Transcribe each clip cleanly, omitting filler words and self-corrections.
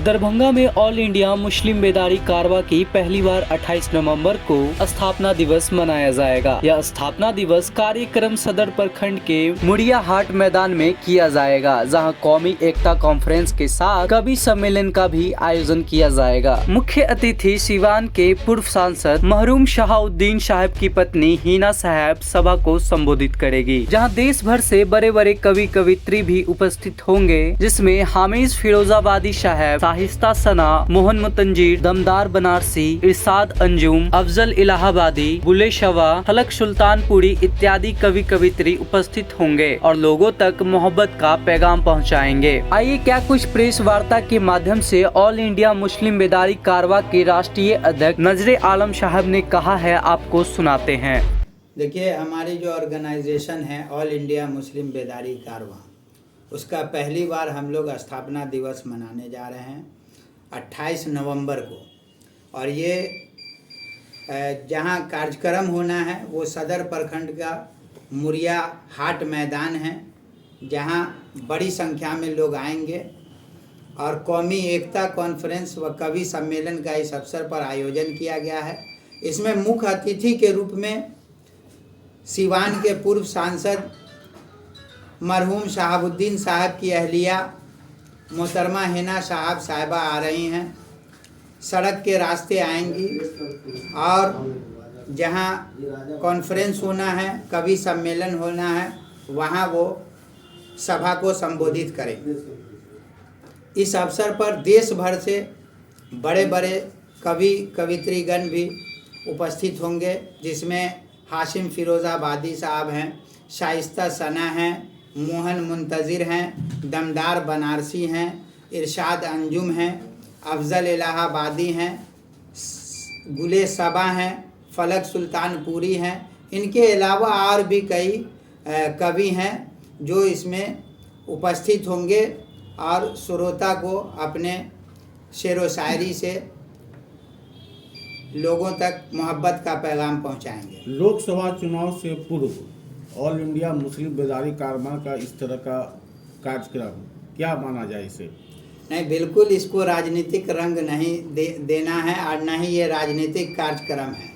दरभंगा में all India Muslim बेदारी कारवा की पहली बार 28 नवंबर को स्थापना दिवस मनाया जाएगा। यह स्थापना दिवस कार्यक्रम सदर प्रखंड के मुड़िया हाट मैदान में किया जाएगा, जहां कौमी एकता कॉन्फ्रेंस के साथ कवि सम्मेलन का भी आयोजन किया जाएगा। मुख्य अतिथि सिवान के पूर्व सांसद महरूम शहाउद्दीन साहब की पत्नी हिना साहब सभा को संबोधित करेगी, जहां देश भर से बड़े बड़े कवि कवित्री भी उपस्थित होंगे, जिसमें हामिद फिरोजाबादी साहब, शाहिस्ता सना, मोहन मुतंजीर, दमदार बनारसी, इरशाद अंजुम, अफजल इलाहाबादी, बुले शवा, फलक सुल्तानपुरी इत्यादि कवि कवित्री उपस्थित होंगे और लोगों तक मोहब्बत का पैगाम पहुंचाएंगे। आइए क्या कुछ प्रेस वार्ता के माध्यम से ऑल इंडिया मुस्लिम बेदारी कारवा के राष्ट्रीय अध्यक्ष नजरे आलम साहब ने कहा है, आपको सुनाते हैं। देखिए, हमारी जो ऑर्गेनाइजेशन है ऑल इंडिया मुस्लिम बेदारी कारवा, उसका पहली बार हम लोग स्थापना दिवस मनाने जा रहे हैं 28 नवंबर को। और ये जहां कार्यक्रम होना है वो सदर प्रखंड का मुड़िया हाट मैदान है, जहां बड़ी संख्या में लोग आएंगे और कौमी एकता कॉन्फ्रेंस व कवि सम्मेलन का इस अवसर पर आयोजन किया गया है। इसमें मुख्य अतिथि के रूप में सिवान के पूर्व सांसद मरहूम शहाबुद्दीन साहब की अहलिया मोहतरमा हिना साहबा आ रही हैं। सड़क के रास्ते आएंगी और जहां कॉन्फ्रेंस होना है, कवि सम्मेलन होना है, वहां वो सभा को संबोधित करेंगे। इस अवसर पर देश भर से बड़े बड़े कवि कवित्रीगण भी उपस्थित होंगे, जिसमें हाशिम फिरोजाबादी साहब हैं, शाइस्ता सना हैं, मोहन मुंतज़िर हैं, दमदार बनारसी हैं, इरशाद अंजुम हैं, अफजल इलाहाबादी हैं, गुले सबा हैं, फलक सुल्तानपुरी हैं। इनके अलावा और भी कई कवि हैं जो इसमें उपस्थित होंगे और श्रोता को अपने शेर व शायरी से लोगों तक मोहब्बत का पैगाम पहुंचाएंगे। लोकसभा चुनाव से पूर्व ऑल इंडिया मुस्लिम बेदारी कारवा का इस तरह का कार्यक्रम क्या माना जाए इसे? नहीं, बिल्कुल इसको राजनीतिक रंग नहीं देना है और न ही ये राजनीतिक कार्यक्रम है।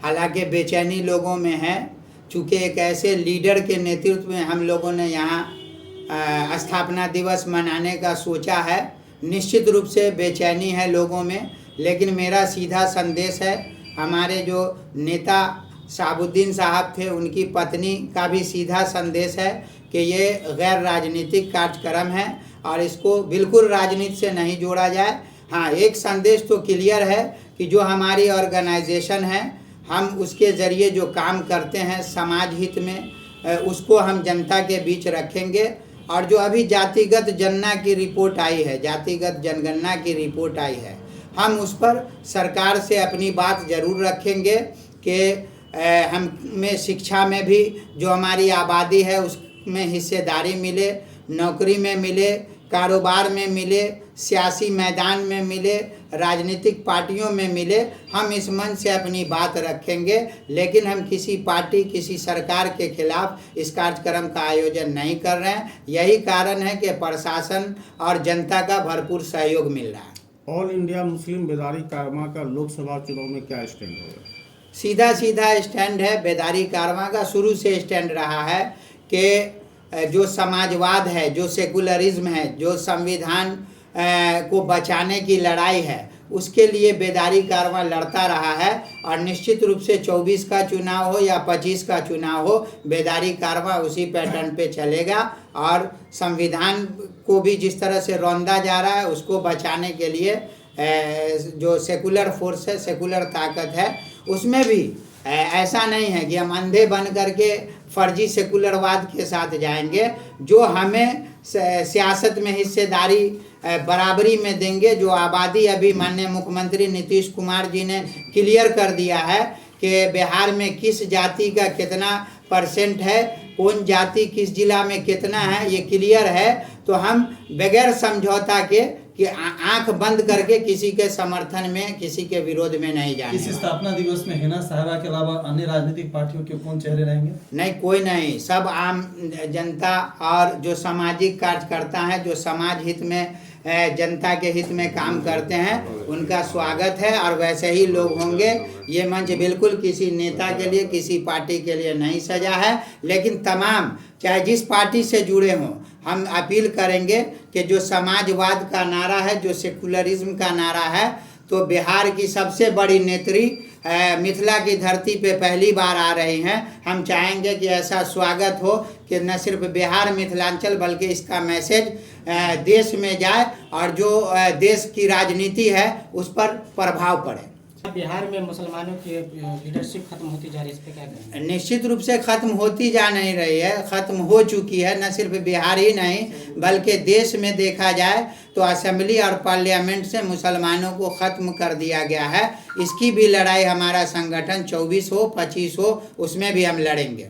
हालांकि बेचैनी लोगों में है, चूँकि एक ऐसे लीडर के नेतृत्व में हम लोगों ने यहाँ स्थापना दिवस मनाने का सोचा है। निश्चित रूप से बेचैनी है लोगों में, लेकिन मेरा सीधा संदेश है, हमारे जो नेता शहाबुद्दीन साहब थे उनकी पत्नी का भी सीधा संदेश है कि ये गैर राजनीतिक कार्यक्रम है और इसको बिल्कुल राजनीति से नहीं जोड़ा जाए। हाँ, एक संदेश तो क्लियर है कि जो हमारी ऑर्गेनाइजेशन है, हम उसके ज़रिए जो काम करते हैं समाज हित में, उसको हम जनता के बीच रखेंगे। और जो अभी जातिगत जनगणना की रिपोर्ट आई है, जातिगत जनगणना की रिपोर्ट आई है, हम उस पर सरकार से अपनी बात ज़रूर रखेंगे कि हमें शिक्षा में भी जो हमारी आबादी है उसमें हिस्सेदारी मिले, नौकरी में मिले, कारोबार में मिले, सियासी मैदान में मिले, राजनीतिक पार्टियों में मिले। हम इस मन से अपनी बात रखेंगे, लेकिन हम किसी पार्टी, किसी सरकार के खिलाफ इस कार्यक्रम का आयोजन नहीं कर रहे हैं। यही कारण है कि प्रशासन और जनता का भरपूर सहयोग मिल रहा है। ऑल इंडिया मुस्लिम बेदारी कारवा का लोकसभा चुनाव में क्या स्टैंड होगा? सीधा स्टैंड है बेदारी कारवा का। शुरू से स्टैंड रहा है कि जो समाजवाद है, जो सेकुलरिज्म है, जो संविधान को बचाने की लड़ाई है, उसके लिए बेदारी कारवा लड़ता रहा है। और निश्चित रूप से 24 का चुनाव हो या 25 का चुनाव हो, बेदारी कारवा उसी पैटर्न पे चलेगा। और संविधान को भी जिस तरह से रौंदा जा रहा है, उसको बचाने के लिए जो सेकुलर फोर्स है, सेकुलर ताकत है, उसमें भी ऐसा नहीं है कि हम अंधे बन करके फर्जी सेकुलरवाद के साथ जाएंगे। जो हमें सियासत में हिस्सेदारी बराबरी में देंगे, जो आबादी अभी माननीय मुख्यमंत्री नीतीश कुमार जी ने क्लियर कर दिया है कि बिहार में किस जाति का कितना % है, कौन जाति किस जिला में कितना है, ये क्लियर है। तो हम बगैर समझौता के कि आंख बंद करके किसी के समर्थन में, किसी के विरोध में नहीं जाने। इस स्थापना दिवस में हिना साहबा के अलावा अन्य राजनीतिक पार्टियों के कौन चेहरे रहेंगे? नहीं, कोई नहीं। सब आम जनता और जो सामाजिक कार्यकर्ता हैं, जो समाज हित में जनता के हित में काम करते हैं उनका स्वागत है और वैसे ही लोग होंगे। ये मंच बिल्कुल किसी नेता के लिए, किसी पार्टी के लिए नहीं सजा है, लेकिन तमाम चाहे जिस पार्टी से जुड़े हों, हम अपील करेंगे कि जो समाजवाद का नारा है, जो सेकुलरिज्म का नारा है, तो बिहार की सबसे बड़ी नेत्री मिथिला की धरती पे पहली बार आ रही हैं। हम चाहेंगे कि ऐसा स्वागत हो कि न सिर्फ बिहार मिथिलांचल बल्कि इसका मैसेज देश में जाए और जो देश की राजनीति है उस पर प्रभाव पड़े। बिहार में मुसलमानों की लीडरशिप खत्म होती जा रही है, इस पे क्या कहेंगे? निश्चित रूप से खत्म होती जा नहीं रही है, खत्म हो चुकी है। न सिर्फ बिहार ही नहीं बल्कि देश में देखा जाए तो असेंबली और पार्लियामेंट से मुसलमानों को ख़त्म कर दिया गया है। इसकी भी लड़ाई हमारा संगठन 24 हो 25 हो उसमें भी हम लड़ेंगे।